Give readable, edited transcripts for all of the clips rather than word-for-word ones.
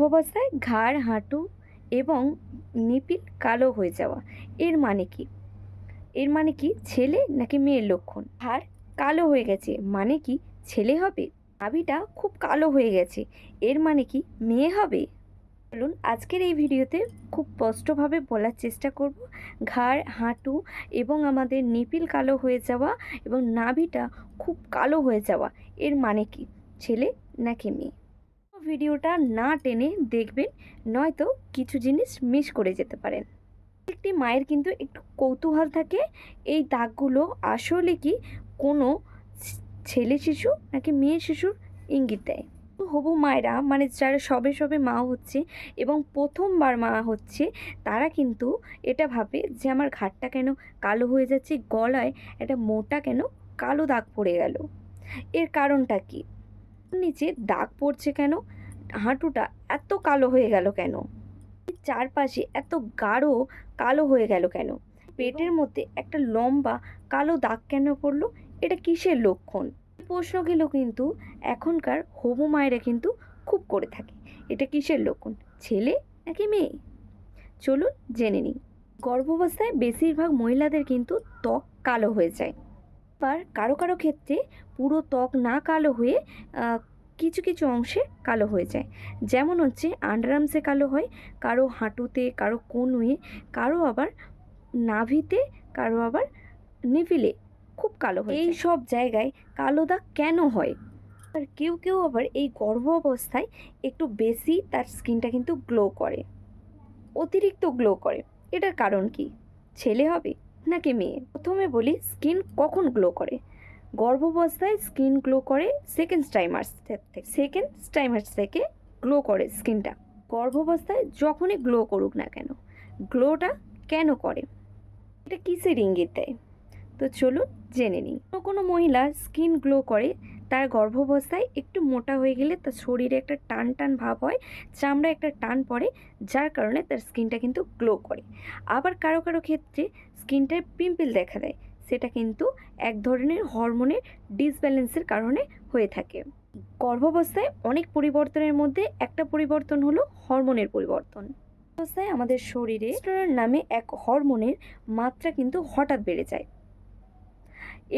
অবস্থায় ঘাড়, হাঁটু এবং নিপিল কালো হয়ে যাওয়া এর মানে কি? এর মানে কি ছেলে নাকি মেয়ের লক্ষণ? ঘাড় কালো হয়ে গেছে মানে কি ছেলে হবে? নাভিটা খুব কালো হয়ে গেছে এর মানে কি মেয়ে হবে? চলুন আজকের এই ভিডিওতে খুব স্পষ্টভাবে বলার চেষ্টা করব ঘাড়, হাঁটু এবং আমাদের নিপিল কালো হয়ে যাওয়া এবং নাভিটা খুব কালো হয়ে যাওয়া এর মানে কি ছেলে নাকি মেয়ে। ভিডিওটা না টেনে দেখবেন, নয়তো কিছু জিনিস মিস করে যেতে পারেন। একটি মায়ের কিন্তু একটু কৌতূহল থাকে এই দাগগুলো আসলে কি কোনো ছেলে শিশু নাকি মেয়ে শিশুর ইঙ্গিত দেয়। হবু মায়েরা মানে যারা সবে সবে মা হচ্ছে এবং প্রথমবার মা হচ্ছে তারা কিন্তু এটা ভাবে যে আমার ঘাড়টা কেন কালো হয়ে যাচ্ছে, গলায় একটা মোটা কেন কালো দাগ পড়ে গেল। এর কারণটা কি? নিচে দাগ পড়ছে কেন? হাঁটুটা এত কালো হয়ে গেল কেন? চারপাশে এত গাঢ় কালো হয়ে গেল কেন? পেটের মধ্যে একটা লম্বা কালো দাগ কেন পড়লো? এটা কিসের লক্ষণ? প্রশ্নগুলো কিন্তু এখনকার হবু মায়েরা কিন্তু খুব করে থাকে। এটা কিসের লক্ষণ, ছেলে নাকি মেয়ে? চলুন জেনে নিই। গর্ভাবস্থায় বেশিরভাগ মহিলাদের কিন্তু ত্বক কালো হয়ে যায়। আবার কারো কারো ক্ষেত্রে পুরো ত্বক না কালো হয়ে কিছু কিছু অংশে কালো হয়ে যায়। যেমন হচ্ছে আন্ডারআর্মসে কালো হয়, কারো হাঁটুতে, কারো কনুয়ে, কারো আবার নাভিতে, কারো আবার নিপিলে খুব কালো হয়। এই সব জায়গায় কালো দাগ কেন হয়? আর কেউ কেউ আবার এই গর্ভ অবস্থায় একটু বেশি তার স্কিনটা কিন্তু গ্লো করে, অতিরিক্ত গ্লো করে। এটার কারণ কি? ছেলে হবে নাকি মেয়ে? প্রথমে বলি স্কিন কখন গ্লো করে। গর্ভাবস্থায় স্কিন গ্লো করে সেকেন্ড স্টাইমার্স থেকে গ্লো করে স্কিনটা। গর্ভাবস্থায় যখনই গ্লো করুক না কেন, গ্লোটা কেন করে? এটা কিসের ইঙ্গিত দেয়? তো চলুন জেনে নিই। কোনো কোনো মহিলা স্কিন গ্লো করে তার গর্ভাবস্থায় একটু মোটা হয়ে গেলে তার শরীরে একটা টান টান ভাব হয়, চামড়া একটা টান পড়ে, যার কারণে তার স্কিনটা কিন্তু গ্লো করে। আবার কারো কারো ক্ষেত্রে স্কিনটায় পিম্পল দেখা দেয়, সেটা কিন্তু এক ধরনের হরমোনের ডিসব্যালেন্সের কারণে হয়ে থাকে। গর্ভাবস্থায় অনেক পরিবর্তনের মধ্যে একটা পরিবর্তন হলো হরমোনের পরিবর্তন। অবস্থায় আমাদের শরীরে টেস্টোস্টেরন নামে এক হরমোনের মাত্রা কিন্তু হঠাৎ বেড়ে যায়।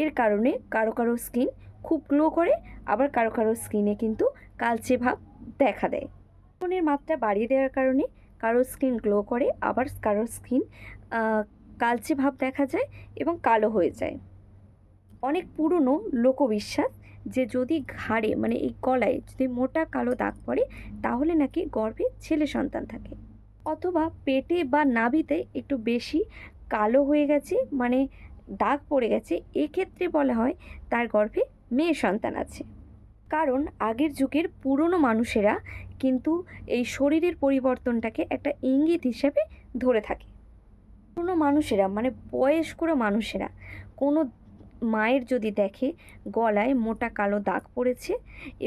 এর কারণে কারো কারো স্কিন খুব গ্লো করে, আবার কারো কারো স্কিনে কিন্তু কালচে ভাব দেখা দেয়। হরমোনের মাত্রা বাড়িয়ে দেওয়ার কারণে কারো স্কিন গ্লো করে, আবার কারো স্কিন কালচে ভাব দেখা যায় এবং কালো হয়ে যায়। অনেক পুরনো লোকবিশ্বাস যে যদি ঘাড়ে মানে এই গলায় যদি মোটা কালো দাগ পড়ে তাহলে নাকি গর্ভে ছেলে সন্তান থাকে, অথবা পেটে বা নাভিতে একটু বেশি কালো হয়ে গেছে মানে দাগ পড়ে গেছে, এক্ষেত্রে বলা হয় তার গর্ভে মেয়ে সন্তান আছে। কারণ আগের যুগের পুরনো মানুষেরা কিন্তু এই শরীরের পরিবর্তনটাকে একটা ইঙ্গিত হিসেবে ধরে থাকে। পুরনো মানুষেরা মানে বয়স্করা মানুষেরা কোনো মায়ের যদি দেখে গলায় মোটা কালো দাগ পড়েছে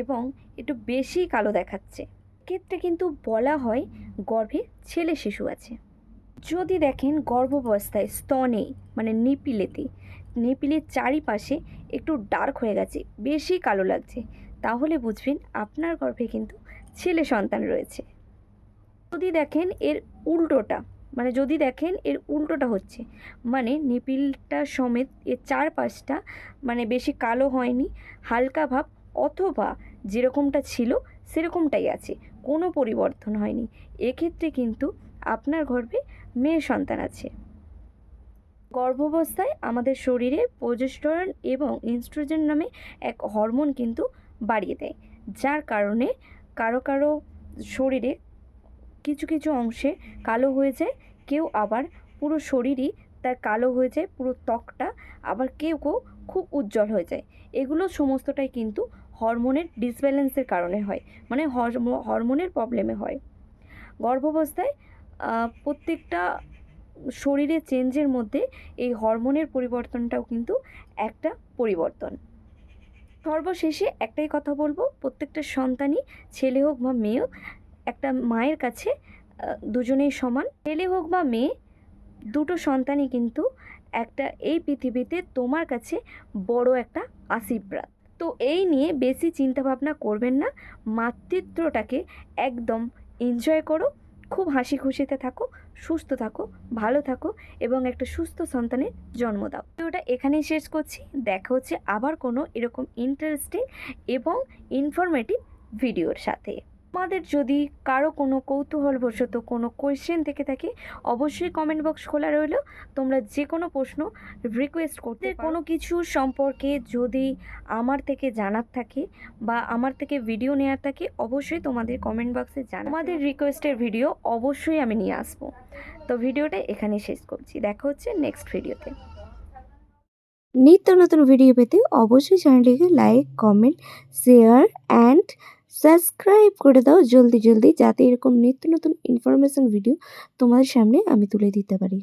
এবং একটু বেশি কালো দেখাচ্ছে, ক্ষেত্রে কিন্তু বলা হয় গর্ভে ছেলে শিশু আছে। যদি দেখেন গর্ভাবস্থায় স্তনে মানে নিপিলের চারিপাশে একটু ডার্ক হয়ে গেছে, বেশি কালো লাগছে, তাহলে বুঝবেন আপনার গর্ভে কিন্তু ছেলে সন্তান রয়েছে। যদি দেখেন এর উল্টোটা মানে যদি দেখেন এর উল্টোটা হচ্ছে মানে নিপিলটা সমেত এর চারপাশটা মানে বেশি কালো হয়নি, হালকা ভাব অথবা যেরকমটা ছিল সেরকমটাই আছে, কোনো পরিবর্তন হয়নি, এক্ষেত্রে কিন্তু আপনার গর্ভে মেয়ে সন্তান আছে। গর্ভাবস্থায় আমাদের শরীরে প্রোজেস্টেরন এবং ইস্ট্রোজেন নামে এক হরমোন কিন্তু বাড়িয়ে দেয়, যার কারণে কারো কারো শরীরে কিছু কিছু অংশে কালো হয়ে যায়, কেউ আবার পুরো শরীরই তার কালো হয়ে যায়, পুরো ত্বকটা, আবার কেউ কেউ খুব উজ্জ্বল হয়ে যায়। এগুলো সমস্তটাই কিন্তু হরমোনের ডিসব্যালেন্সের কারণে হয়, মানে হরমোনের প্রবলেমে হয়। গর্ভাবস্থায় প্রত্যেকটা শরীরে চেঞ্জের মধ্যে এই হরমোনের পরিবর্তনটাও কিন্তু একটা পরিবর্তন। সর্বশেষে একটাই কথা বলবো, প্রত্যেকটা সন্তানই ছেলে হোক বা মেয়ে হোক একটা মায়ের কাছে দুজনেই সমান। ছেলে হোক বা মেয়ে, দুটো সন্তানই কিন্তু একটা এই পৃথিবীতে তোমার কাছে বড় একটা আশীর্বাদ। তো এই নিয়ে বেশি চিন্তাভাবনা করবেন না, মাতৃত্বটাকে একদম এনজয় করো, খুব হাসি খুশিতে থাকো, সুস্থ থাকো, ভালো থাকো এবং একটা সুস্থ সন্তানের জন্ম দাও। ভিডিওটা এখানেই শেষ করছি। দেখা হচ্ছে আবার কোনো এরকম ইন্টারেস্টিং এবং ইনফরমেটিভ ভিডিওর সাথে। তোমাদের যদি কারো কোনো কৌতূহলবশত কোনো কোয়েশ্চেন থেকে থাকে, অবশ্যই কমেন্ট বক্স খোলা রইল। তোমরা যে কোনো প্রশ্ন রিকোয়েস্ট করতে পারো। কোনো কিছু সম্পর্কে যদি আমার থেকে জানার থাকে বা আমার থেকে ভিডিও নেওয়ার থাকে, অবশ্যই তোমাদের কমেন্ট বক্সে জানাও। আমাদের রিকোয়েস্টের ভিডিও অবশ্যই আমি নিয়ে আসবো। তো ভিডিওটা এখানে শেষ করছি। দেখা হচ্ছে নেক্সট ভিডিওতে। নিত্য নতুন ভিডিও পেতে অবশ্যই চ্যানেলটিকে like, comment, share and subscribe করে দাও জলদি জলদি, যাতে এরকম নিত্য নতুন ইনফরমেশন ভিডিও তোমাদের সামনে আমি তুলে দিতে পারি।